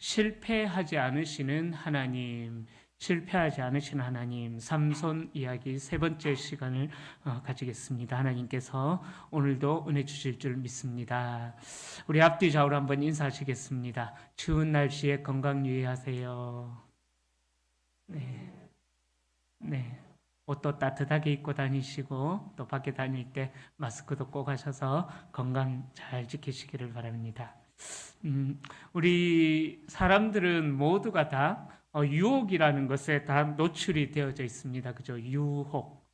실패하지 않으시는 하나님, 실패하지 않으시는 하나님, 삼손 이야기 세 번째 시간을 가지겠습니다. 하나님께서 오늘도 은혜 주실 줄 믿습니다. 우리 앞뒤 좌우로 한번 인사하시겠습니다. 추운 날씨에 건강 유의하세요. 네. 네. 옷도 따뜻하게 입고 다니시고 또 밖에 다닐 때 마스크도 꼭 하셔서 건강 잘 지키시기를 바랍니다. 우리 사람들은 모두가 다 유혹이라는 것에 다 노출이 되어져 있습니다. 그죠? 유혹.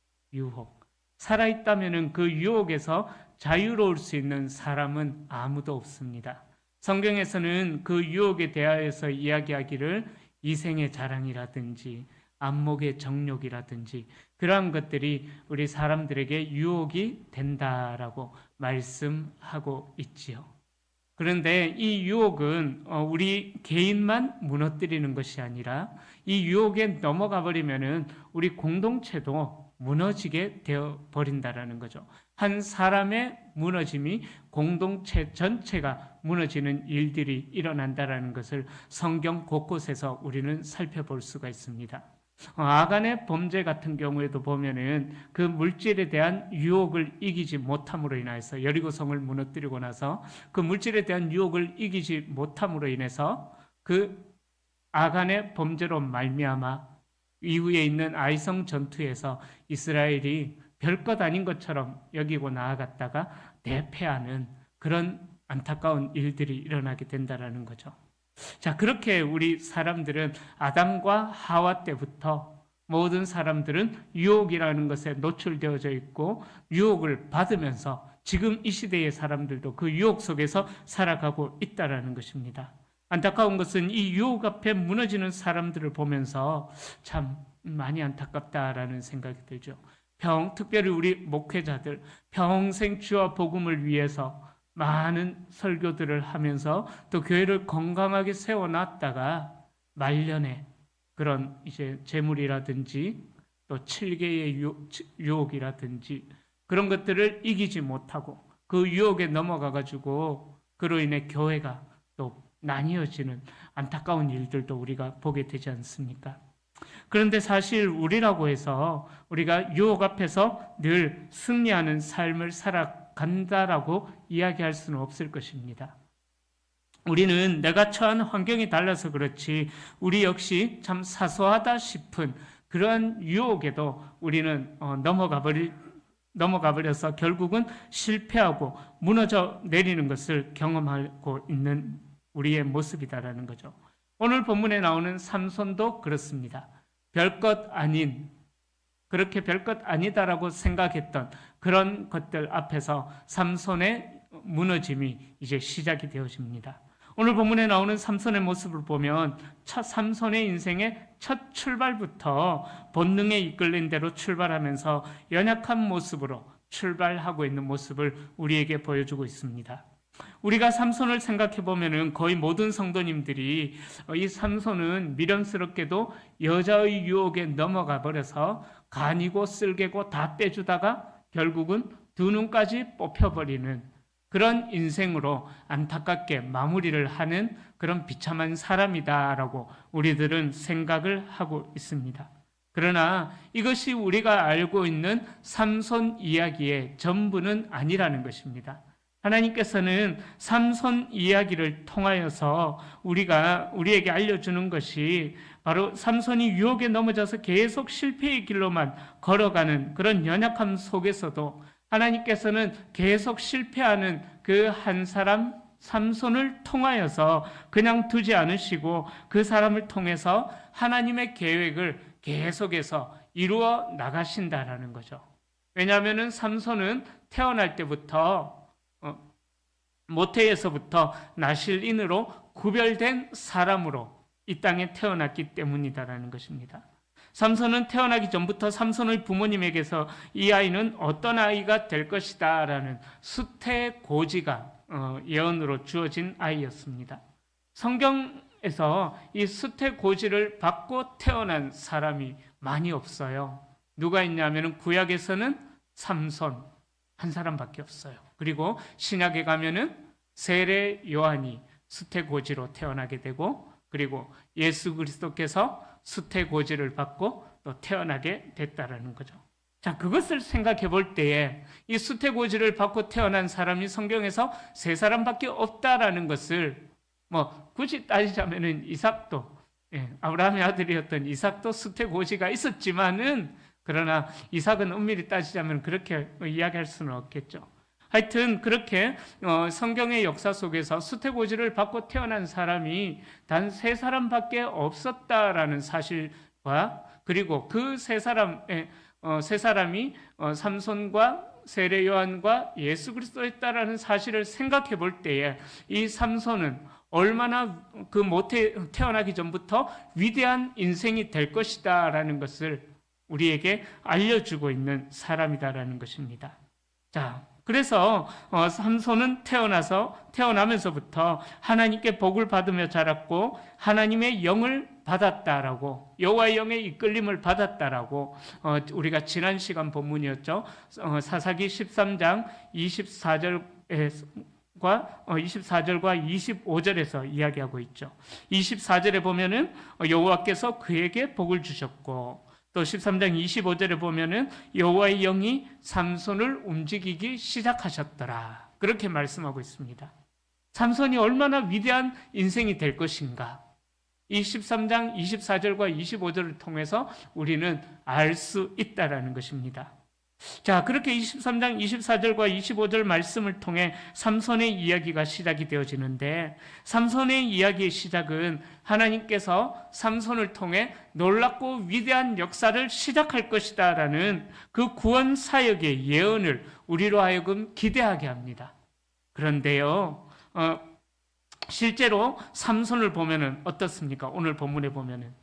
살아있다면 그 유혹에서 자유로울 수 있는 사람은 아무도 없습니다. 성경에서는 그 유혹에 대하여서 이야기하기를 이생의 자랑이라든지 안목의 정욕이라든지 그러한 것들이 우리 사람들에게 유혹이 된다라고 말씀하고 있지요. 그런데 이 유혹은 우리 개인만 무너뜨리는 것이 아니라 이 유혹에 넘어가 버리면은 우리 공동체도 무너지게 되어 버린다라는 거죠. 한 사람의 무너짐이 공동체 전체가 무너지는 일들이 일어난다라는 것을 성경 곳곳에서 우리는 살펴볼 수가 있습니다. 아간의 범죄 같은 경우에도 보면은 그 물질에 대한 유혹을 이기지 못함으로 인해서 여리고성을 무너뜨리고 나서 그 물질에 대한 유혹을 이기지 못함으로 인해서 그 아간의 범죄로 말미암아 이후에 있는 아이성 전투에서 이스라엘이 별것 아닌 것처럼 여기고 나아갔다가 대패하는 그런 안타까운 일들이 일어나게 된다라는 거죠. 자, 그렇게 우리 사람들은 아담과 하와 때부터 모든 사람들은 유혹이라는 것에 노출되어져 있고 유혹을 받으면서 지금 이 시대의 사람들도 그 유혹 속에서 살아가고 있다라는 것입니다. 안타까운 것은 이 유혹 앞에 무너지는 사람들을 보면서 참 많이 안타깝다라는 생각이 들죠. 특별히 우리 목회자들 평생 주와 복음을 위해서 많은 설교들을 하면서 또 교회를 건강하게 세워놨다가 말년에 그런 이제 재물이라든지 또 7개의 유혹이라든지 그런 것들을 이기지 못하고 그 유혹에 넘어가 가지고 그로 인해 교회가 또 나뉘어지는 안타까운 일들도 우리가 보게 되지 않습니까? 그런데 사실 우리라고 해서 우리가 유혹 앞에서 늘 승리하는 삶을 살아간다라고 이야기할 수는 없을 것입니다. 우리는 내가 처한 환경이 달라서 그렇지 우리 역시 참 사소하다 싶은 그런 유혹에도 우리는 넘어가 버려서 결국은 실패하고 무너져 내리는 것을 경험하고 있는 우리의 모습이다라는 거죠. 오늘 본문에 나오는 삼손도 그렇습니다. 별것 아닌, 그렇게 별것 아니다라고 생각했던 그런 것들 앞에서 삼손의 무너짐이 이제 시작이 되어집니다. 오늘 본문에 나오는 삼손의 모습을 보면 삼손의 인생의 첫 출발부터 본능에 이끌린 대로 출발하면서 연약한 모습으로 출발하고 있는 모습을 우리에게 보여주고 있습니다. 우리가 삼손을 생각해 보면은 거의 모든 성도님들이 이 삼손은 미련스럽게도 여자의 유혹에 넘어가 버려서 간이고 쓸개고 다 떼주다가 결국은 두 눈까지 뽑혀버리는 그런 인생으로 안타깝게 마무리를 하는 그런 비참한 사람이다라고 우리들은 생각을 하고 있습니다. 그러나 이것이 우리가 알고 있는 삼손 이야기의 전부는 아니라는 것입니다. 하나님께서는 삼손 이야기를 통하여서 우리에게 알려주는 것이 바로 삼손이 유혹에 넘어져서 계속 실패의 길로만 걸어가는 그런 연약함 속에서도 하나님께서는 계속 실패하는 그 한 사람 삼손을 통하여서 그냥 두지 않으시고 그 사람을 통해서 하나님의 계획을 계속해서 이루어 나가신다라는 거죠. 왜냐하면 삼손은 태어날 때부터 모태에서부터 나실인으로 구별된 사람으로 이 땅에 태어났기 때문이다라는 것입니다. 삼손은 태어나기 전부터 삼손의 부모님에게서 이 아이는 어떤 아이가 될 것이다 라는 수태고지가 예언으로 주어진 아이였습니다. 성경에서 이 수태고지를 받고 태어난 사람이 많이 없어요. 누가 있냐면 구약에서는 삼손 한 사람밖에 없어요. 그리고 신약에 가면은 세례 요한이 수태고지로 태어나게 되고 그리고 예수 그리스도께서 수태고지를 받고 또 태어나게 됐다라는 거죠. 자, 그것을 생각해 볼 때에 이 수태고지를 받고 태어난 사람이 성경에서 세 사람밖에 없다라는 것을 굳이 따지자면은 이삭도, 아브라함의 아들이었던 이삭도 수태고지가 있었지만은, 그러나 이삭은 엄밀히 따지자면 그렇게 이야기할 수는 없겠죠. 하여튼 그렇게 성경의 역사 속에서 수태고지를 받고 태어난 사람이 단 세 사람밖에 없었다라는 사실과, 그리고 그 세 사람이 삼손과 세례 요한과 예수 그리스도였다라는 사실을 생각해 볼 때에 이 삼손은 얼마나 그 모태 태어나기 전부터 위대한 인생이 될 것이다라는 것을 우리에게 알려주고 있는 사람이다라는 것입니다. 자, 그래서 삼손은 태어나면서부터 하나님께 복을 받으며 자랐고 하나님의 영을 받았다라고, 여호와의 영의 이끌림을 받았다라고 우리가 지난 시간 본문이었죠. 사사기 13장 24절과 25절에서 이야기하고 있죠. 24절에 보면은 여호와께서 그에게 복을 주셨고, 또 13장 25절에 보면은 여호와의 영이 삼손을 움직이기 시작하셨더라. 그렇게 말씀하고 있습니다. 삼손이 얼마나 위대한 인생이 될 것인가, 이 13장 24절과 25절을 통해서 우리는 알 수 있다라는 것입니다. 자, 그렇게 23장 24절과 25절 말씀을 통해 삼손의 이야기가 시작이 되어지는데, 삼손의 이야기의 시작은 하나님께서 삼손을 통해 놀랍고 위대한 역사를 시작할 것이다 라는 그 구원 사역의 예언을 우리로 하여금 기대하게 합니다. 그런데요, 실제로 삼손을 보면은 어떻습니까? 오늘 본문에 보면은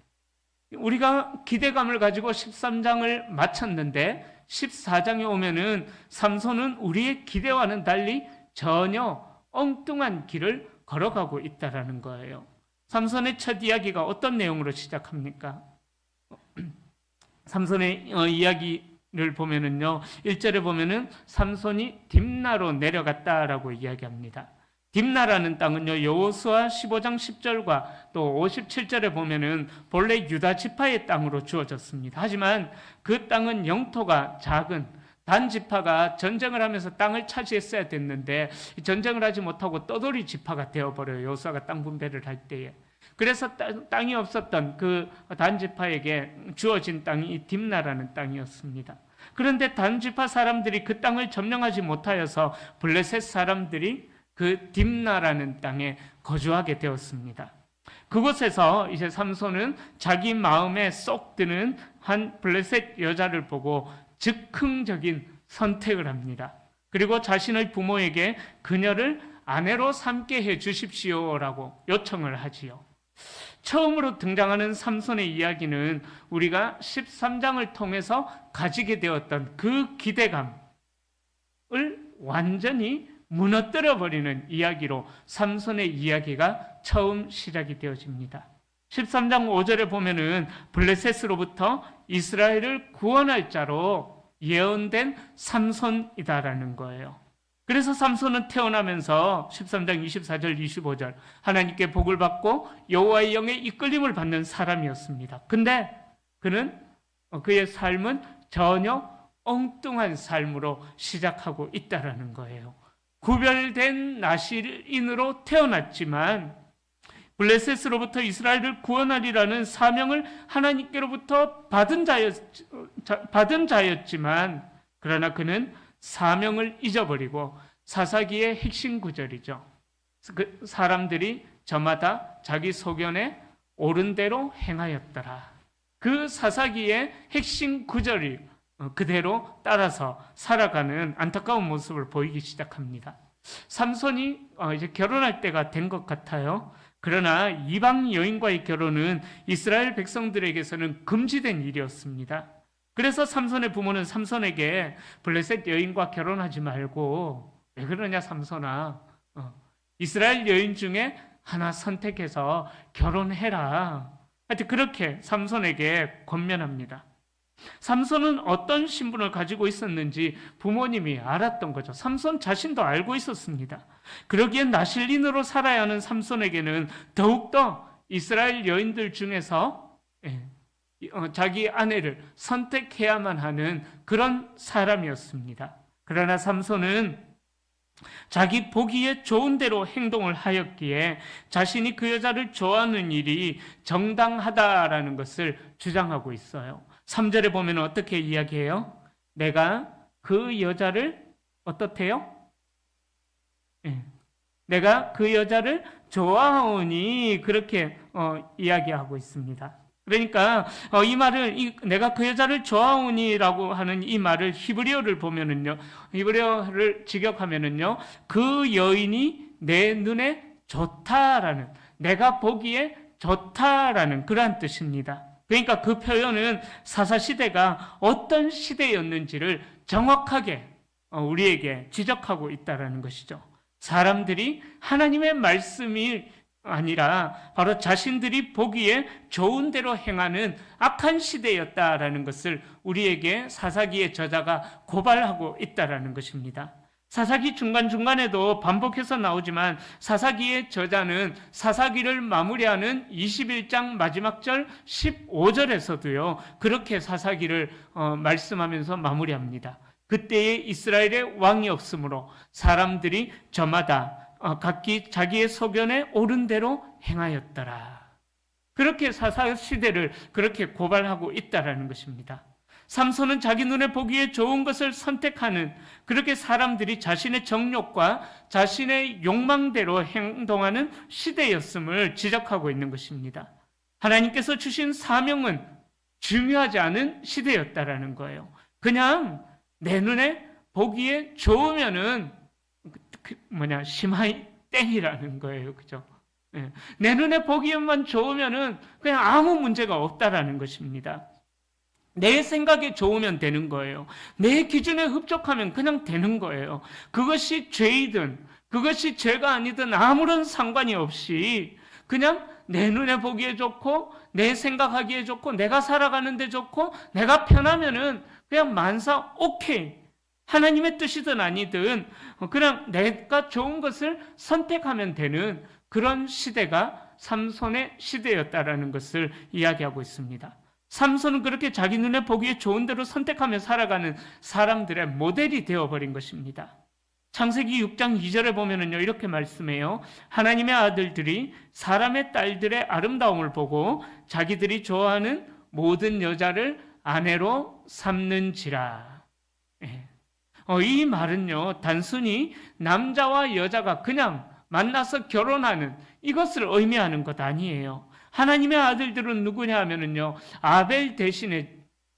우리가 기대감을 가지고 13장을 마쳤는데 14장에 오면은 삼손은 우리의 기대와는 달리 전혀 엉뚱한 길을 걸어가고 있다라는 거예요. 삼손의 첫 이야기가 어떤 내용으로 시작합니까? 삼손의 이야기를 보면은요, 1절에 보면은 삼손이 딥나로 내려갔다라고 이야기합니다. 딥나라는 땅은요, 여호수아 15장 10절과 또 57절에 보면은 본래 유다 지파의 땅으로 주어졌습니다. 하지만 그 땅은 영토가 작은 단 지파가 전쟁을 하면서 땅을 차지했어야 됐는데 전쟁을 하지 못하고 떠돌이 지파가 되어버려요. 여호수아가 땅 분배를 할 때에. 그래서 땅이 없었던 그 단 지파에게 주어진 땅이 이 딥나라는 땅이었습니다. 그런데 단 지파 사람들이 그 땅을 점령하지 못하여서 블레셋 사람들이 그 딥나라는 땅에 거주하게 되었습니다. 그곳에서 이제 삼손은 자기 마음에 쏙 드는 한 블레셋 여자를 보고 즉흥적인 선택을 합니다. 그리고 자신의 부모에게 그녀를 아내로 삼게 해 주십시오라고 요청을 하지요. 처음으로 등장하는 삼손의 이야기는 우리가 13장을 통해서 가지게 되었던 그 기대감을 완전히 무너뜨려버리는 이야기로 삼손의 이야기가 처음 시작이 되어집니다. 13장 5절에 보면은 블레셋으로부터 이스라엘을 구원할 자로 예언된 삼손이다라는 거예요. 그래서 삼손은 태어나면서 13장 24절 25절 하나님께 복을 받고 여호와의 영의 이끌림을 받는 사람이었습니다. 근데 그의 삶은 전혀 엉뚱한 삶으로 시작하고 있다라는 거예요. 구별된 나실인으로 태어났지만 블레셋으로부터 이스라엘을 구원하리라는 사명을 하나님께로부터 받은 자였지만 그러나 그는 사명을 잊어버리고 사사기의 핵심 구절이죠. 그 사람들이 저마다 자기 소견에 옳은 대로 행하였더라. 그 사사기의 핵심 구절이 그대로 따라서 살아가는 안타까운 모습을 보이기 시작합니다. 삼손이 이제 결혼할 때가 된 것 같아요. 그러나 이방 여인과의 결혼은 이스라엘 백성들에게서는 금지된 일이었습니다. 그래서 삼손의 부모는 삼손에게 블레셋 여인과 결혼하지 말고, 왜 그러냐 삼손아, 이스라엘 여인 중에 하나 선택해서 결혼해라. 하여튼 그렇게 삼손에게 권면합니다. 삼손은 어떤 신분을 가지고 있었는지 부모님이 알았던 거죠. 삼손 자신도 알고 있었습니다. 그러기에 나실린으로 살아야 하는 삼손에게는 더욱더 이스라엘 여인들 중에서 자기 아내를 선택해야만 하는 그런 사람이었습니다. 그러나 삼손은 자기 보기에 좋은 대로 행동을 하였기에 자신이 그 여자를 좋아하는 일이 정당하다라는 것을 주장하고 있어요. 3절에 보면 어떻게 이야기해요? 내가 그 여자를 어떻대요? 내가 그 여자를 좋아하오니 그렇게 이야기하고 있습니다. 그러니까 이 말을 내가 그 여자를 좋아하오니라고 하는 이 말을 히브리어를 보면은요, 히브리어를 직역하면은요, 그 여인이 내 눈에 좋다라는, 내가 보기에 좋다라는 그러한 뜻입니다. 그러니까 그 표현은 사사시대가 어떤 시대였는지를 정확하게 우리에게 지적하고 있다라는 것이죠. 사람들이 하나님의 말씀이 아니라 바로 자신들이 보기에 좋은 대로 행하는 악한 시대였다라는 것을 우리에게 사사기의 저자가 고발하고 있다라는 것입니다. 사사기 중간중간에도 반복해서 나오지만 사사기의 저자는 사사기를 마무리하는 21장 마지막 절 15절에서도요 그렇게 사사기를 말씀하면서 마무리합니다. 그때에 이스라엘의 왕이 없으므로 사람들이 저마다 각기 자기의 소견에 옳은 대로 행하였더라. 그렇게 사사시대를 그렇게 고발하고 있다라는 것입니다. 삼손은 자기 눈에 보기에 좋은 것을 선택하는, 그렇게 사람들이 자신의 정욕과 자신의 욕망대로 행동하는 시대였음을 지적하고 있는 것입니다. 하나님께서 주신 사명은 중요하지 않은 시대였다라는 거예요. 그냥 내 눈에 보기에 좋으면은 심하이 땡이라는 거예요. 그죠? 내 눈에 보기에만 좋으면은 그냥 아무 문제가 없다라는 것입니다. 내 생각에 좋으면 되는 거예요. 내 기준에 흡족하면 그냥 되는 거예요. 그것이 죄이든 그것이 죄가 아니든 아무런 상관이 없이 그냥 내 눈에 보기에 좋고 내 생각하기에 좋고 내가 살아가는 데 좋고 내가 편하면은 그냥 만사 오케이. 하나님의 뜻이든 아니든 그냥 내가 좋은 것을 선택하면 되는 그런 시대가 삼손의 시대였다라는 것을 이야기하고 있습니다. 삼손은 그렇게 자기 눈에 보기에 좋은 대로 선택하며 살아가는 사람들의 모델이 되어버린 것입니다. 창세기 6장 2절에 보면은요, 이렇게 말씀해요. 하나님의 아들들이 사람의 딸들의 아름다움을 보고 자기들이 좋아하는 모든 여자를 아내로 삼는지라. 이 말은요, 단순히 남자와 여자가 그냥 만나서 결혼하는 이것을 의미하는 것 아니에요. 하나님의 아들들은 누구냐 하면은요, 아벨 대신에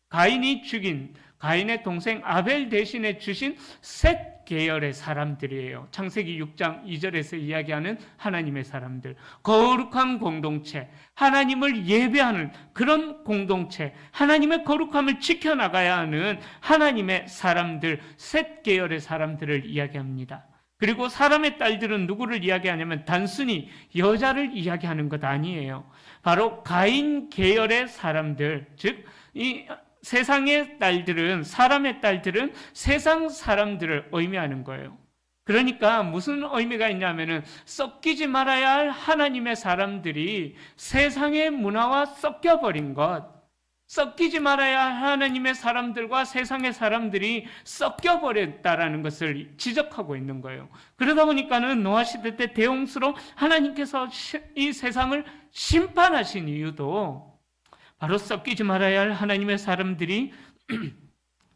가인이 죽인 가인의 동생 아벨 대신에 주신 셋 계열의 사람들이에요. 창세기 6장 2절에서 이야기하는 하나님의 사람들, 거룩한 공동체, 하나님을 예배하는 그런 공동체, 하나님의 거룩함을 지켜나가야 하는 하나님의 사람들, 셋 계열의 사람들을 이야기합니다. 그리고 사람의 딸들은 누구를 이야기하냐면 단순히 여자를 이야기하는 것 아니에요. 바로 가인 계열의 사람들, 즉 이 세상의 딸들은, 사람의 딸들은 세상 사람들을 의미하는 거예요. 그러니까 무슨 의미가 있냐면은 섞이지 말아야 할 하나님의 사람들이 세상의 문화와 섞여버린 것, 섞이지 말아야 할 하나님의 사람들과 세상의 사람들이 섞여버렸다라는 것을 지적하고 있는 거예요. 그러다 보니까는 노아 시대 때 대홍수로 하나님께서 이 세상을 심판하신 이유도 바로 섞이지 말아야 할 하나님의 사람들이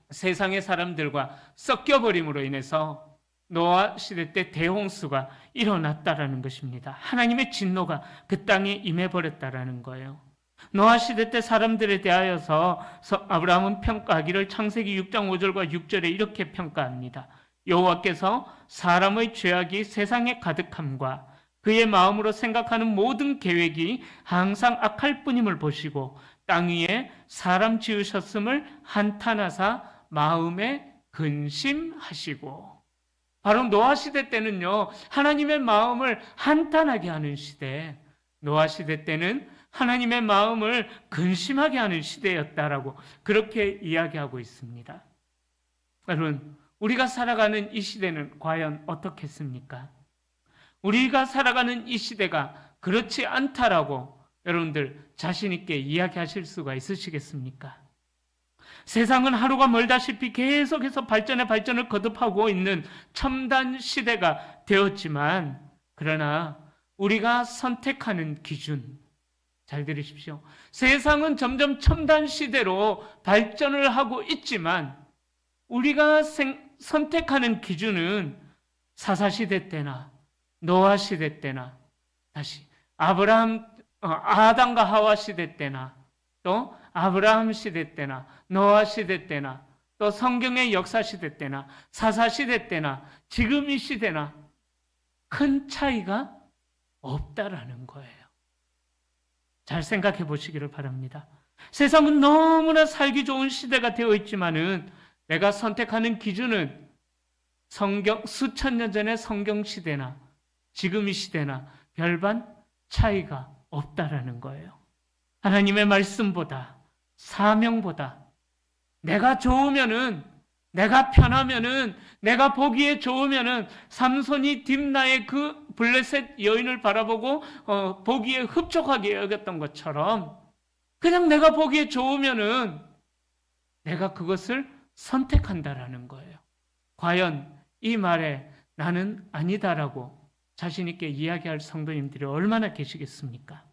세상의 사람들과 섞여버림으로 인해서 노아 시대 때 대홍수가 일어났다라는 것입니다. 하나님의 진노가 그 땅에 임해버렸다라는 거예요. 노아 시대 때 사람들에 대하여서 아브라함은 평가하기를 창세기 6장 5절과 6절에 이렇게 평가합니다. 여호와께서 사람의 죄악이 세상에 가득함과 그의 마음으로 생각하는 모든 계획이 항상 악할 뿐임을 보시고 땅 위에 사람 지으셨음을 한탄하사 마음에 근심하시고. 바로 노아 시대 때는요, 하나님의 마음을 한탄하게 하는 시대, 노아 시대 때는 하나님의 마음을 근심하게 하는 시대였다라고 그렇게 이야기하고 있습니다. 여러분, 우리가 살아가는 이 시대는 과연 어떻겠습니까? 우리가 살아가는 이 시대가 그렇지 않다라고 여러분들 자신 있게 이야기하실 수가 있으시겠습니까? 세상은 하루가 멀다시피 계속해서 발전을 거듭하고 있는 첨단 시대가 되었지만, 그러나 우리가 선택하는 기준, 잘 들으십시오. 세상은 점점 첨단 시대로 발전을 하고 있지만 우리가 선택하는 기준은 사사시대 때나 노아 시대 때나 다시 아담과 하와 시대 때나 또 아브라함 시대 때나 노아 시대 때나 또 성경의 역사 시대 때나 사사 시대 때나 지금 이 시대나 큰 차이가 없다라는 거예요. 잘 생각해 보시기를 바랍니다. 세상은 너무나 살기 좋은 시대가 되어 있지만은 내가 선택하는 기준은 수천 년 전의 성경 시대나 지금 이 시대나 별반 차이가 없다라는 거예요. 하나님의 말씀보다, 사명보다, 내가 좋으면은, 내가 편하면은, 내가 보기에 좋으면은, 삼손이 딥나의 그 블레셋 여인을 바라보고 보기에 흡족하게 여겼던 것처럼 그냥 내가 보기에 좋으면은 내가 그것을 선택한다라는 거예요. 과연 이 말에 나는 아니다라고 자신 있게 이야기할 성도님들이 얼마나 계시겠습니까?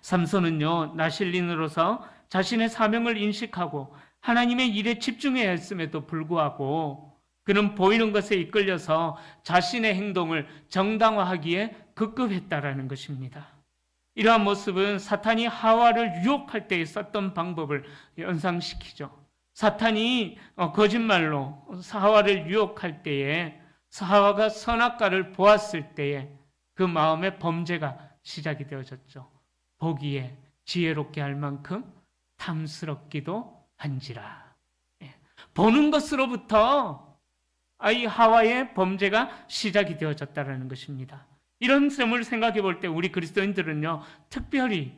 삼손은요, 나실린으로서 자신의 사명을 인식하고 하나님의 일에 집중해야 했음에도 불구하고 그는 보이는 것에 이끌려서 자신의 행동을 정당화하기에 급급했다라는 것입니다. 이러한 모습은 사탄이 하와를 유혹할 때 썼던 방법을 연상시키죠. 사탄이 거짓말로 하와를 유혹할 때에 하와가 선악과를 보았을 때에 그 마음의 범죄가 시작이 되어졌죠. 보기에 지혜롭게 할 만큼 탐스럽기도 한지라. 보는 것으로부터 이 하와의 범죄가 시작이 되어졌다는 것입니다. 이런 점을 생각해 볼 때 우리 그리스도인들은요, 특별히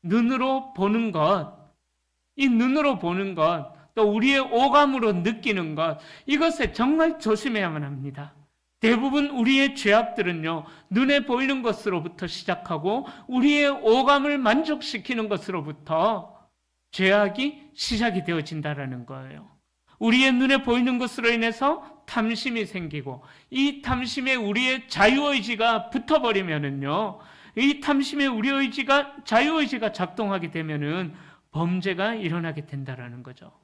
눈으로 보는 것, 이 눈으로 보는 것, 또 우리의 오감으로 느끼는 것, 이것에 정말 조심해야만 합니다. 대부분 우리의 죄악들은요, 눈에 보이는 것으로부터 시작하고 우리의 오감을 만족시키는 것으로부터 죄악이 시작이 되어진다는 거예요. 우리의 눈에 보이는 것으로 인해서 탐심이 생기고 이 탐심에 우리의 자유의지가 붙어버리면은요, 이 탐심에 우리 자유의지가 작동하게 되면은 범죄가 일어나게 된다라는 거죠.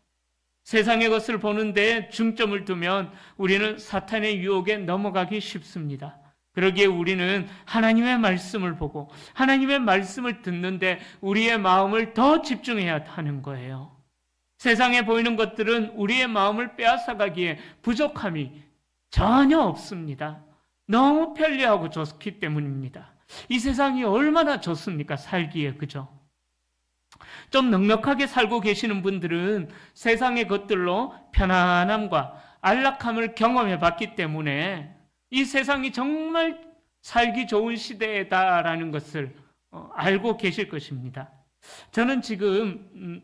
세상의 것을 보는데 중점을 두면 우리는 사탄의 유혹에 넘어가기 쉽습니다. 그러기에 우리는 하나님의 말씀을 보고 하나님의 말씀을 듣는데 우리의 마음을 더 집중해야 하는 거예요. 세상에 보이는 것들은 우리의 마음을 빼앗아가기에 부족함이 전혀 없습니다. 너무 편리하고 좋기 때문입니다. 이 세상이 얼마나 좋습니까? 살기에, 그죠? 좀 넉넉하게 살고 계시는 분들은 세상의 것들로 편안함과 안락함을 경험해 봤기 때문에 이 세상이 정말 살기 좋은 시대다라는 것을 알고 계실 것입니다. 저는 지금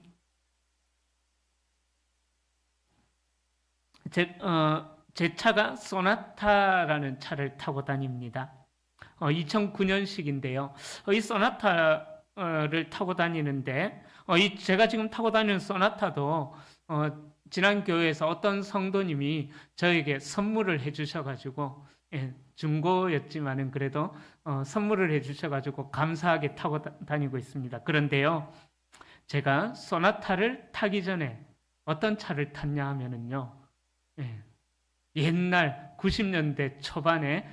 제 차가 소나타라는 차를 타고 다닙니다. 2009년식인데요. 이 소나타를 타고 다니는데 제가 지금 타고 다니는 소나타도 지난 교회에서 어떤 성도님이 저에게 선물을 해주셔가지고 중고였지만은 그래도 선물을 해주셔가지고 감사하게 타고 다니고 있습니다. 그런데요, 제가 소나타를 타기 전에 어떤 차를 탔냐 하면은요, 옛날 90년대 초반에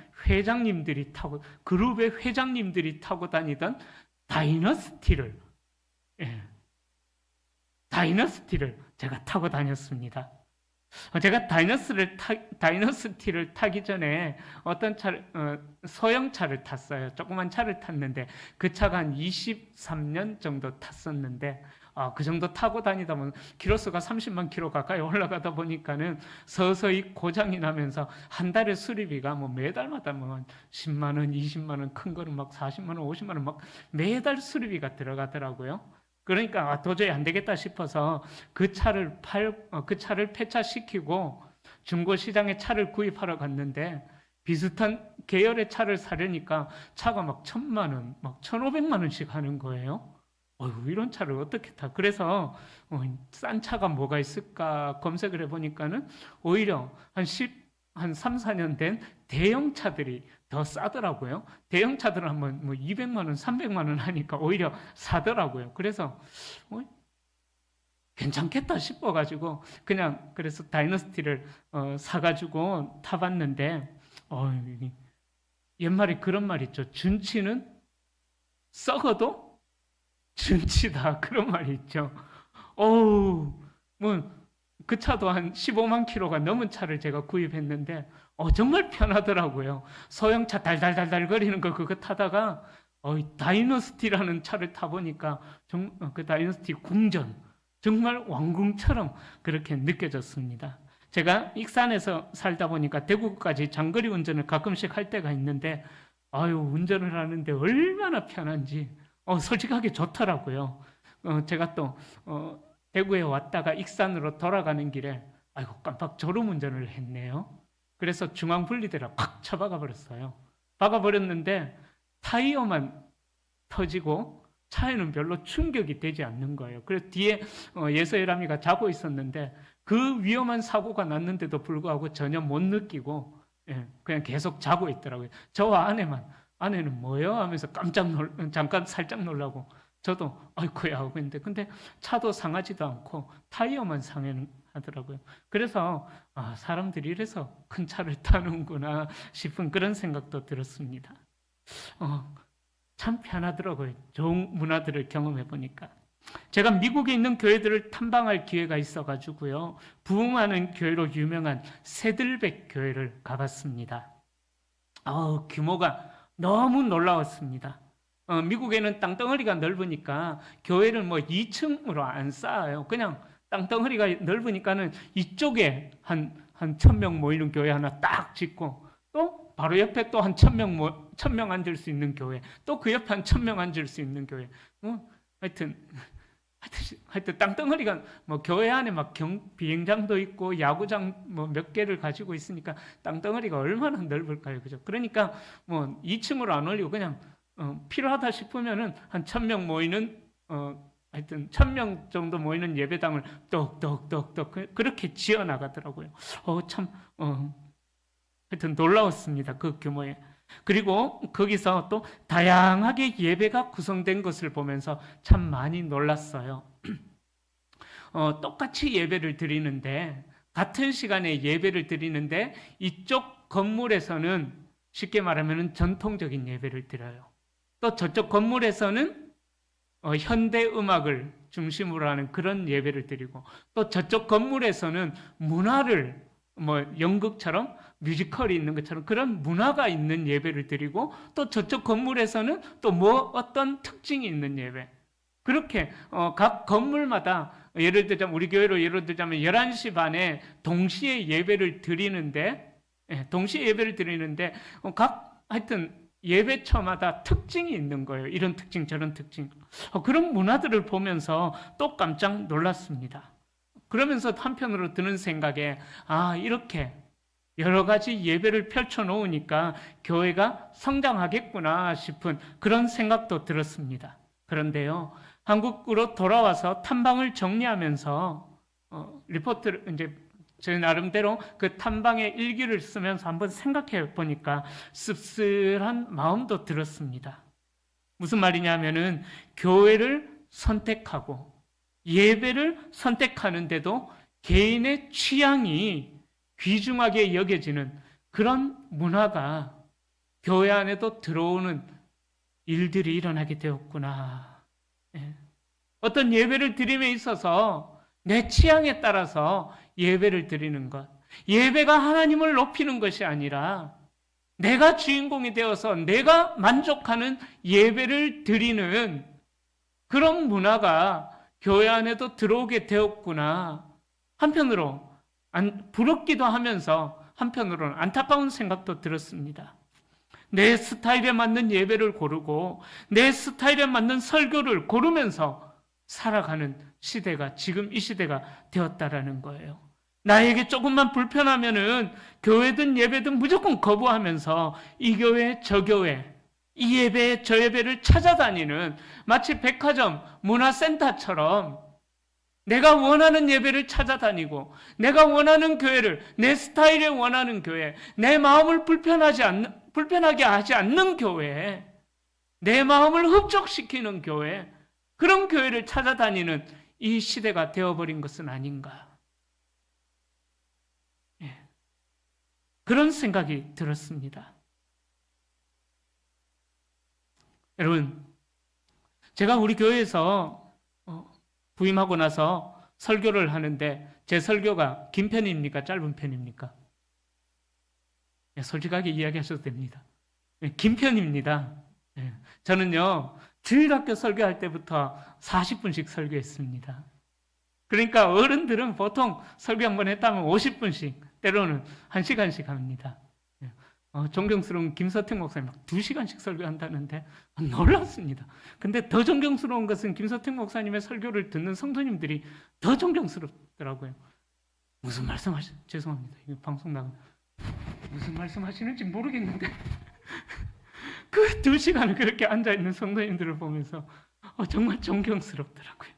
그룹의 회장님들이 타고 다니던 다이너스티를 제가 타고 다녔습니다. 제가 다이너스티를 타기 전에 어떤 소형차를 탔어요. 조그만 차를 탔는데 그 차가 한 23년 정도 탔었는데 그 정도 타고 다니다 보면 키로수가 30만 킬로 가까이 올라가다 보니까는 서서히 고장이 나면서 한 달에 수리비가 매달마다 10만 원, 20만 원, 큰 거는 막 40만 원, 50만 원 막 매달 수리비가 들어가더라고요. 그러니까 도저히 안 되겠다 싶어서 그 차를 폐차시키고 중고 시장에 차를 구입하러 갔는데 비슷한 계열의 차를 사려니까 차가 막 1,000만 원, 막 1,500만 원씩 하는 거예요. 어휴, 이런 차를 어떻게 타? 그래서 싼 차가 뭐가 있을까 검색을 해보니까는 오히려 한 3, 4년 된 대형 차들이 더 싸더라고요. 대형 차들은 한번 뭐 200만 원, 300만 원 하니까 오히려 사더라고요. 그래서 괜찮겠다 싶어가지고 그냥 그래서 다이너스티를 사가지고 타봤는데 옛말에 그런 말 있죠. 준치는 썩어도 준치다 그런 말이 있죠. 어우 뭐 그 차도 한 15만 킬로가 넘은 차를 제가 구입했는데 정말 편하더라고요. 소형차 달달달달 거리는 거 그거 타다가 다이너스티라는 차를 타보니까 그 다이너스티 궁전 정말 왕궁처럼 그렇게 느껴졌습니다. 제가 익산에서 살다 보니까 대구까지 장거리 운전을 가끔씩 할 때가 있는데 운전을 하는데 얼마나 편한지 솔직하게 좋더라고요. 제가 또 대구에 왔다가 익산으로 돌아가는 길에 깜빡 졸음 운전을 했네요. 그래서 중앙 분리대를 팍 쳐박아 버렸어요. 박아버렸는데 타이어만 터지고 차에는 별로 충격이 되지 않는 거예요. 그래서 뒤에 예서예람이가 자고 있었는데 그 위험한 사고가 났는데도 불구하고 전혀 못 느끼고 그냥 계속 자고 있더라고요. 저와 아내는 뭐예요? 하면서 잠깐 살짝 놀라고 저도 아이고야 하고 있는데 근데 차도 상하지도 않고 타이어만 상하더라고요. 그래서 사람들이 이래서 큰 차를 타는구나 싶은 그런 생각도 들었습니다. 참 편하더라고요. 좋은 문화들을 경험해 보니까. 제가 미국에 있는 교회들을 탐방할 기회가 있어가지고요. 부흥하는 교회로 유명한 세들백 교회를 가봤습니다. 규모가 너무 놀라웠습니다. 미국에는 땅덩어리가 넓으니까 교회를 뭐 2층으로 안 쌓아요. 그냥 땅덩어리가 넓으니까는 이쪽에 한 1,000명 모이는 교회 하나 딱 짓고 또 바로 옆에 또 한 1,000명 앉을 수 있는 교회, 또 그 옆에 한 1,000명 앉을 수 있는 교회. 하여튼 땅덩어리가 뭐 교회 안에 막 비행장도 있고 야구장 뭐 몇 개를 가지고 있으니까 땅덩어리가 얼마나 넓을까요, 그죠? 그러니까 뭐 2층으로 안 올리고 그냥 필요하다 싶으면은 한 1,000명 모이는 하여튼 1,000명 정도 모이는 예배당을 똑똑똑똑 그렇게 지어 나가더라고요. 하여튼 놀라웠습니다. 그 규모에. 그리고 거기서 또 다양하게 예배가 구성된 것을 보면서 참 많이 놀랐어요. 똑같이 예배를 드리는데 같은 시간에 예배를 드리는데 이쪽 건물에서는 쉽게 말하면 전통적인 예배를 드려요. 또 저쪽 건물에서는 현대 음악을 중심으로 하는 그런 예배를 드리고 또 저쪽 건물에서는 문화를 뭐 연극처럼 뮤지컬이 있는 것처럼 그런 문화가 있는 예배를 드리고 또 저쪽 건물에서는 또 뭐 어떤 특징이 있는 예배 그렇게 각 건물마다 예를 들자면 우리 교회로 예를 들자면 11시 반에 동시에 예배를 드리는데 각 하여튼 예배처마다 특징이 있는 거예요. 이런 특징 저런 특징 그런 문화들을 보면서 또 깜짝 놀랐습니다. 그러면서 한편으로 드는 생각에 이렇게 여러 가지 예배를 펼쳐놓으니까 교회가 성장하겠구나 싶은 그런 생각도 들었습니다. 그런데요, 한국으로 돌아와서 탐방을 정리하면서 리포트를 이제 제 나름대로 그 탐방의 일기를 쓰면서 한번 생각해 보니까 씁쓸한 마음도 들었습니다. 무슨 말이냐면은 교회를 선택하고 예배를 선택하는데도 개인의 취향이 귀중하게 여겨지는 그런 문화가 교회 안에도 들어오는 일들이 일어나게 되었구나. 어떤 예배를 드림에 있어서 내 취향에 따라서 예배를 드리는 것, 예배가 하나님을 높이는 것이 아니라 내가 주인공이 되어서 내가 만족하는 예배를 드리는 그런 문화가 교회 안에도 들어오게 되었구나. 한편으로 부럽기도 하면서 한편으로는 안타까운 생각도 들었습니다. 내 스타일에 맞는 예배를 고르고 내 스타일에 맞는 설교를 고르면서 살아가는 시대가 지금 이 시대가 되었다라는 거예요. 나에게 조금만 불편하면은 교회든 예배든 무조건 거부하면서 이 교회, 저 교회, 이 예배, 저 예배를 찾아다니는 마치 백화점, 문화센터처럼 내가 원하는 예배를 찾아다니고 내가 원하는 교회를 내 스타일에 원하는 교회, 내 마음을 불편하게 하지 않는 교회, 내 마음을 흡족시키는 교회, 그런 교회를 찾아다니는 이 시대가 되어버린 것은 아닌가. 그런 생각이 들었습니다. 여러분, 제가 우리 교회에서 부임하고 나서 설교를 하는데 제 설교가 긴 편입니까? 짧은 편입니까? 솔직하게 이야기하셔도 됩니다. 긴 편입니다. 저는요, 주일학교 설교할 때부터 40분씩 설교했습니다. 그러니까 어른들은 보통 설교 한 번 했다면 50분씩, 때로는 1시간씩 합니다. 존경스러운 김서택 목사님 막 2시간씩 설교한다는데 놀랐습니다. 근데 더 존경스러운 것은 김서택 목사님의 설교를 듣는 성도님들이 더 존경스럽더라고요. 무슨 죄송합니다. 이거 방송 나가면 무슨 말씀하시는지 모르겠는데 그 2시간을 그렇게 앉아있는 성도님들을 보면서 정말 존경스럽더라고요.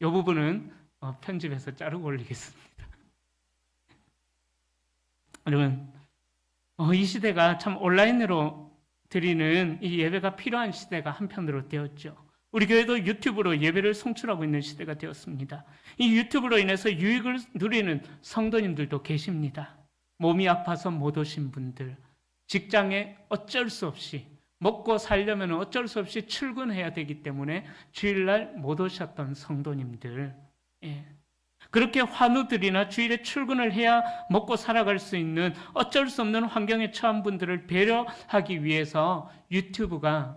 이 부분은 편집해서 자르고 올리겠습니다. 여러분, 이 시대가 참 온라인으로 드리는 이 예배가 필요한 시대가 한편으로 되었죠. 우리 교회도 유튜브로 예배를 송출하고 있는 시대가 되었습니다. 이 유튜브로 인해서 유익을 누리는 성도님들도 계십니다. 몸이 아파서 못 오신 분들, 직장에 어쩔 수 없이 먹고 살려면 어쩔 수 없이 출근해야 되기 때문에 주일날 못 오셨던 성도님들, 그렇게 환우들이나 주일에 출근을 해야 먹고 살아갈 수 있는 어쩔 수 없는 환경에 처한 분들을 배려하기 위해서 유튜브를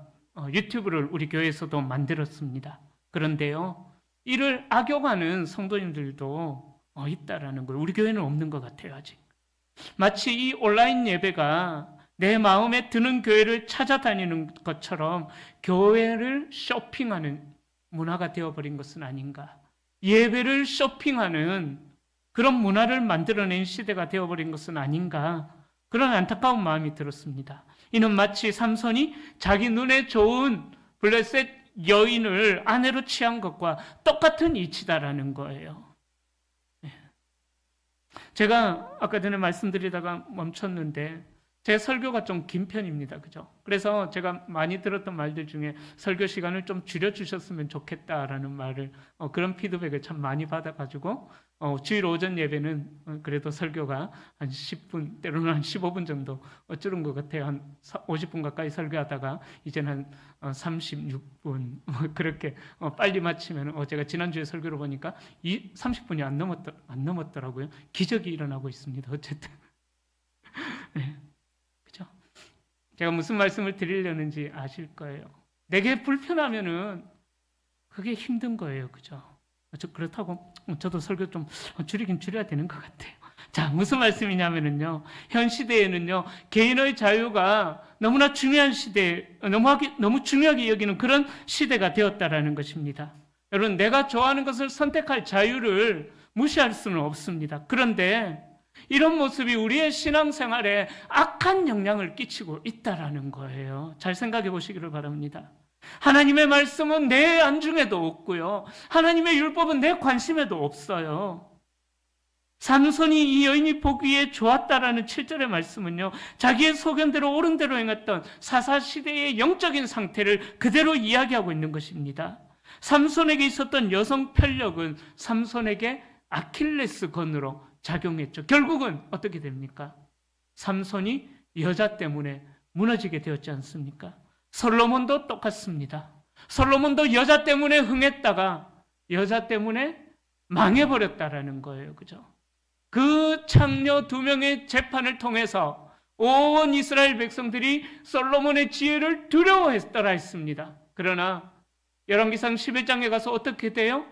우리 교회에서도 만들었습니다. 그런데요, 이를 악용하는 성도님들도 있다라는 거예요. 우리 교회는 없는 것 같아요, 아직. 마치 이 온라인 예배가 내 마음에 드는 교회를 찾아다니는 것처럼 교회를 쇼핑하는 문화가 되어버린 것은 아닌가. 예배를 쇼핑하는 그런 문화를 만들어낸 시대가 되어버린 것은 아닌가. 그런 안타까운 마음이 들었습니다. 이는 마치 삼손이 자기 눈에 좋은 블레셋 여인을 아내로 취한 것과 똑같은 이치다라는 거예요. 제가 아까 전에 말씀드리다가 멈췄는데 제 설교가 좀 긴 편입니다. 그죠? 그래서 제가 많이 들었던 말들 중에 설교 시간을 좀 줄여주셨으면 좋겠다라는 말을, 그런 피드백을 참 많이 받아가지고, 주일 오전 예배는 그래도 설교가 한 10분, 때로는 한 15분 정도 줄은 것 같아요. 한 50분 가까이 설교하다가 이제는 한 36분, 그렇게 빨리 마치면, 제가 지난주에 설교를 보니까 30분이 안 넘었더라고요. 기적이 일어나고 있습니다. 어쨌든. 네. 제가 무슨 말씀을 드리려는지 아실 거예요. 내게 불편하면은 그게 힘든 거예요. 그죠? 그렇다고 저도 설교 좀 줄이긴 줄여야 되는 것 같아요. 자, 무슨 말씀이냐면요. 현 시대에는요, 개인의 자유가 너무나 중요한 너무 중요하게 여기는 그런 시대가 되었다라는 것입니다. 여러분, 내가 좋아하는 것을 선택할 자유를 무시할 수는 없습니다. 그런데 이런 모습이 우리의 신앙생활에 악한 영향을 끼치고 있다라는 거예요. 잘 생각해 보시기를 바랍니다. 하나님의 말씀은 내 안중에도 없고요. 하나님의 율법은 내 관심에도 없어요. 삼손이 이 여인이 보기에 좋았다라는 7절의 말씀은요, 자기의 소견대로 옳은 대로 행했던 사사시대의 영적인 상태를 그대로 이야기하고 있는 것입니다. 삼손에게 있었던 여성 편력은 삼손에게 아킬레스건으로 작용했죠. 결국은 어떻게 됩니까? 삼손이 여자 때문에 무너지게 되었지 않습니까? 솔로몬도 똑같습니다. 솔로몬도 여자 때문에 흥했다가 여자 때문에 망해버렸다라는 거예요. 그죠? 그 창녀 2명의 재판을 통해서 온 이스라엘 백성들이 솔로몬의 지혜를 두려워했더라 했습니다. 그러나 열왕기상 11장에 가서 어떻게 돼요?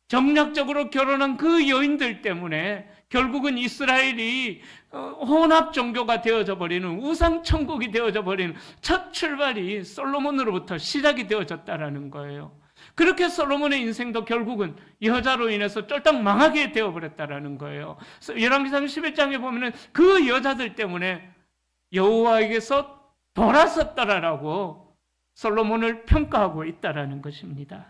정략적으로 결혼한 그 여인들 때문에 결국은 이스라엘이 혼합 종교가 되어져 버리는, 우상 천국이 되어져 버리는 첫 출발이 솔로몬으로부터 시작이 되어졌다라는 거예요. 그렇게 솔로몬의 인생도 결국은 여자로 인해서 쫄딱 망하게 되어버렸다라는 거예요. 열왕기상 11장에 보면은 그 여자들 때문에 여호와에게서 돌아섰다라고 솔로몬을 평가하고 있다라는 것입니다.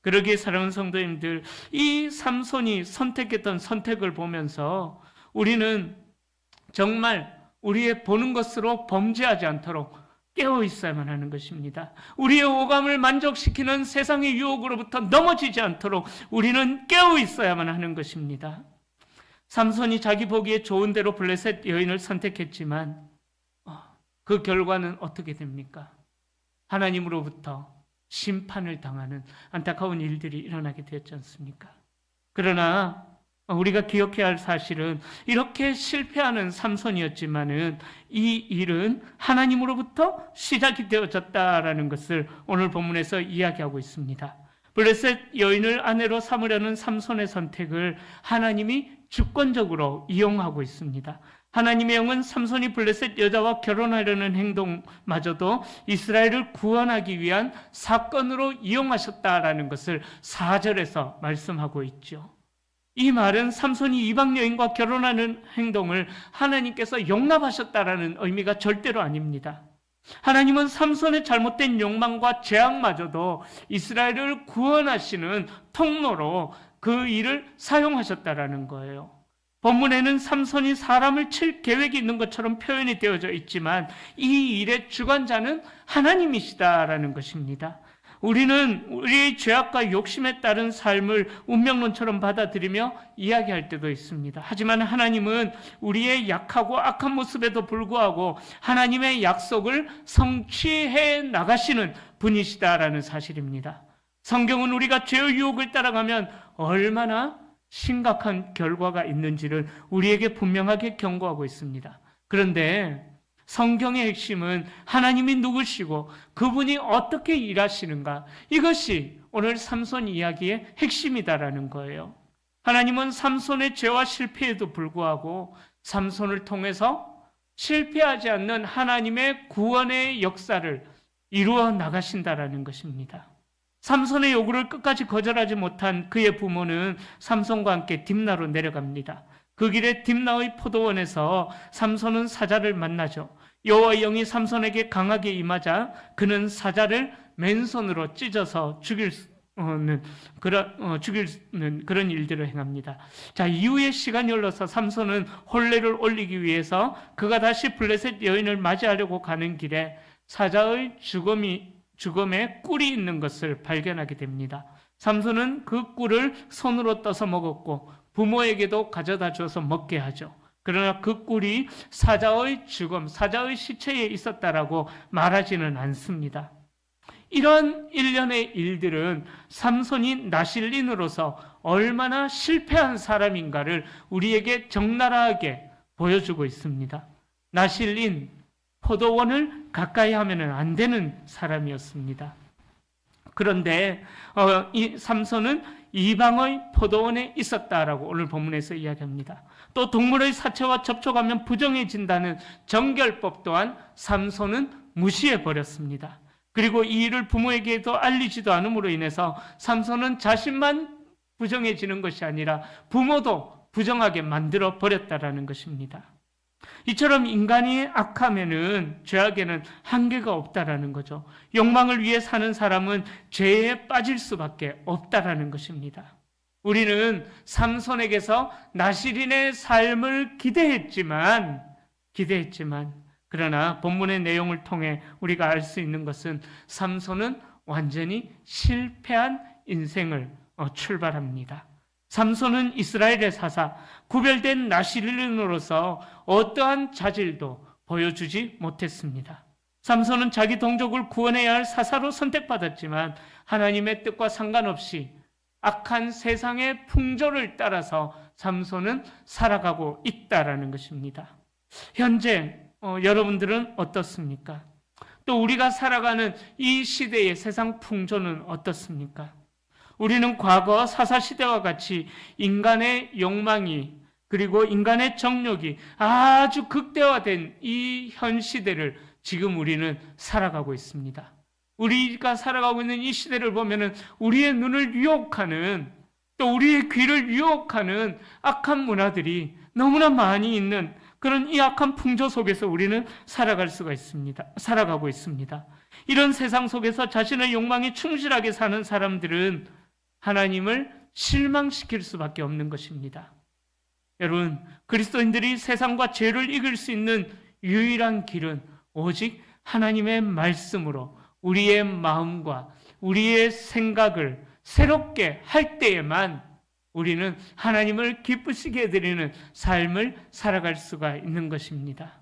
그러기에 사랑하는 성도님들, 이 삼손이 선택했던 선택을 보면서 우리는 정말 우리의 보는 것으로 범죄하지 않도록 깨어 있어야만 하는 것입니다. 우리의 오감을 만족시키는 세상의 유혹으로부터 넘어지지 않도록 우리는 깨어 있어야만 하는 것입니다. 삼손이 자기 보기에 좋은 대로 블레셋 여인을 선택했지만 그 결과는 어떻게 됩니까? 하나님으로부터 심판을 당하는 안타까운 일들이 일어나게 되었지 않습니까? 그러나 우리가 기억해야 할 사실은 이렇게 실패하는 삼손이었지만은 이 일은 하나님으로부터 시작이 되어졌다라는 것을 오늘 본문에서 이야기하고 있습니다. 블레셋 여인을 아내로 삼으려는 삼손의 선택을 하나님이 주권적으로 이용하고 있습니다. 하나님의 영은 삼손이 블레셋 여자와 결혼하려는 행동마저도 이스라엘을 구원하기 위한 사건으로 이용하셨다라는 것을 4절에서 말씀하고 있죠. 이 말은 삼손이 이방 여인과 결혼하는 행동을 하나님께서 용납하셨다라는 의미가 절대로 아닙니다. 하나님은 삼손의 잘못된 욕망과 죄악마저도 이스라엘을 구원하시는 통로로 그 일을 사용하셨다라는 거예요. 본문에는 삼손이 사람을 칠 계획이 있는 것처럼 표현이 되어져 있지만 이 일의 주관자는 하나님이시다라는 것입니다. 우리는 우리의 죄악과 욕심에 따른 삶을 운명론처럼 받아들이며 이야기할 때도 있습니다. 하지만 하나님은 우리의 약하고 악한 모습에도 불구하고 하나님의 약속을 성취해 나가시는 분이시다라는 사실입니다. 성경은 우리가 죄의 유혹을 따라가면 얼마나 심각한 결과가 있는지를 우리에게 분명하게 경고하고 있습니다. 그런데 성경의 핵심은 하나님이 누구시고 그분이 어떻게 일하시는가, 이것이 오늘 삼손 이야기의 핵심이다라는 거예요. 하나님은 삼손의 죄와 실패에도 불구하고 삼손을 통해서 실패하지 않는 하나님의 구원의 역사를 이루어 나가신다라는 것입니다. 삼손의 요구를 끝까지 거절하지 못한 그의 부모는 삼손과 함께 딥나로 내려갑니다. 그 길에 딥나의 포도원에서 삼손은 사자를 만나죠. 여호와의 영이 삼손에게 강하게 임하자 그는 사자를 맨손으로 찢어서 죽이는 그런 일들을 행합니다. 자, 이후에 시간이 흘러서 삼손은 혼례를 올리기 위해서 그가 다시 블레셋 여인을 맞이하려고 가는 길에 사자의 죽음에 꿀이 있는 것을 발견하게 됩니다. 삼손은 그 꿀을 손으로 떠서 먹었고 부모에게도 가져다 줘서 먹게 하죠. 그러나 그 꿀이 사자의 죽음, 사자의 시체에 있었다라고 말하지는 않습니다. 이런 일련의 일들은 삼손이 나실린으로서 얼마나 실패한 사람인가를 우리에게 적나라하게 보여주고 있습니다. 나실린, 포도원을 가까이 하면 안 되는 사람이었습니다. 그런데 이 삼손은 이방의 포도원에 있었다라고 오늘 본문에서 이야기합니다. 또 동물의 사체와 접촉하면 부정해진다는 정결법 또한 삼손은 무시해버렸습니다. 그리고 이 일을 부모에게도 알리지도 않음으로 인해서 삼손은 자신만 부정해지는 것이 아니라 부모도 부정하게 만들어 버렸다라는 것입니다. 이처럼 인간이 악하면은 죄악에는 한계가 없다라는 거죠. 욕망을 위해 사는 사람은 죄에 빠질 수밖에 없다라는 것입니다. 우리는 삼손에게서 나실인의 삶을 기대했지만 그러나 본문의 내용을 통해 우리가 알 수 있는 것은 삼손은 완전히 실패한 인생을 출발합니다. 삼손은 이스라엘의 사사, 구별된 나실인으로서 어떠한 자질도 보여주지 못했습니다. 삼손은 자기 동족을 구원해야 할 사사로 선택받았지만 하나님의 뜻과 상관없이 악한 세상의 풍조를 따라서 삼손은 살아가고 있다라는 것입니다. 현재 여러분들은 어떻습니까? 또 우리가 살아가는 이 시대의 세상 풍조는 어떻습니까? 우리는 과거 사사시대와 같이 인간의 욕망이 그리고 인간의 정욕이 아주 극대화된 이 현 시대를 지금 우리는 살아가고 있습니다. 우리가 살아가고 있는 이 시대를 보면은 우리의 눈을 유혹하는, 또 우리의 귀를 유혹하는 악한 문화들이 너무나 많이 있는 그런 이 악한 풍조 속에서 우리는 살아가고 있습니다. 이런 세상 속에서 자신의 욕망에 충실하게 사는 사람들은 하나님을 실망시킬 수밖에 없는 것입니다. 여러분, 그리스도인들이 세상과 죄를 이길 수 있는 유일한 길은 오직 하나님의 말씀으로 우리의 마음과 우리의 생각을 새롭게 할 때에만 우리는 하나님을 기쁘시게 해드리는 삶을 살아갈 수가 있는 것입니다.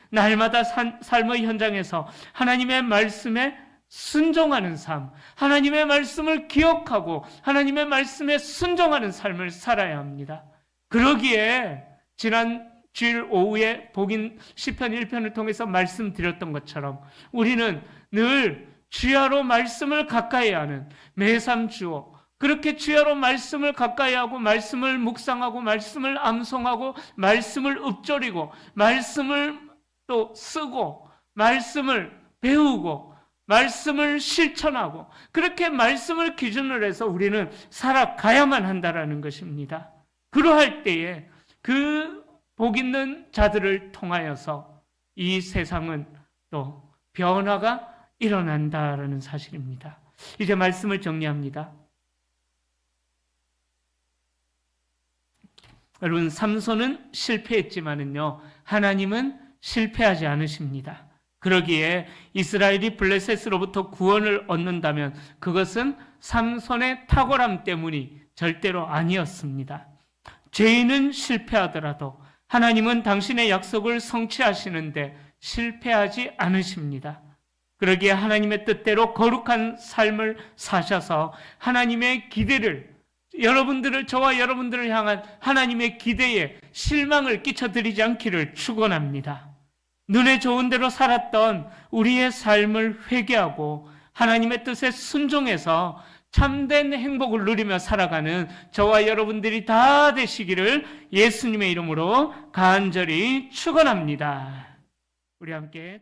날마다 삶의 현장에서 하나님의 말씀에 순종하는 삶, 하나님의 말씀을 기억하고 하나님의 말씀에 순종하는 삶을 살아야 합니다. 그러기에 지난 주일 오후에 복인 시편 1편을 통해서 말씀드렸던 것처럼 우리는 늘 주야로 말씀을 가까이 하는 매삼 주오, 그렇게 주야로 말씀을 가까이 하고 말씀을 묵상하고 말씀을 암송하고 말씀을 읊조리고 말씀을 또 쓰고 말씀을 배우고 말씀을 실천하고 그렇게 말씀을 기준으로 해서 우리는 살아가야만 한다라는 것입니다. 그러할 때에 그 복 있는 자들을 통하여서 이 세상은 또 변화가 일어난다라는 사실입니다. 이제 말씀을 정리합니다. 여러분, 삼손은 실패했지만은요, 하나님은 실패하지 않으십니다. 그러기에 이스라엘이 블레셋으로부터 구원을 얻는다면 그것은 삼손의 탁월함 때문이 절대로 아니었습니다. 죄인은 실패하더라도 하나님은 당신의 약속을 성취하시는데 실패하지 않으십니다. 그러기에 하나님의 뜻대로 거룩한 삶을 사셔서 하나님의 기대를, 저와 여러분들을 향한 하나님의 기대에 실망을 끼쳐드리지 않기를 축원합니다. 눈에 좋은 대로 살았던 우리의 삶을 회개하고 하나님의 뜻에 순종해서 참된 행복을 누리며 살아가는 저와 여러분들이 다 되시기를 예수님의 이름으로 간절히 축원합니다. 우리 함께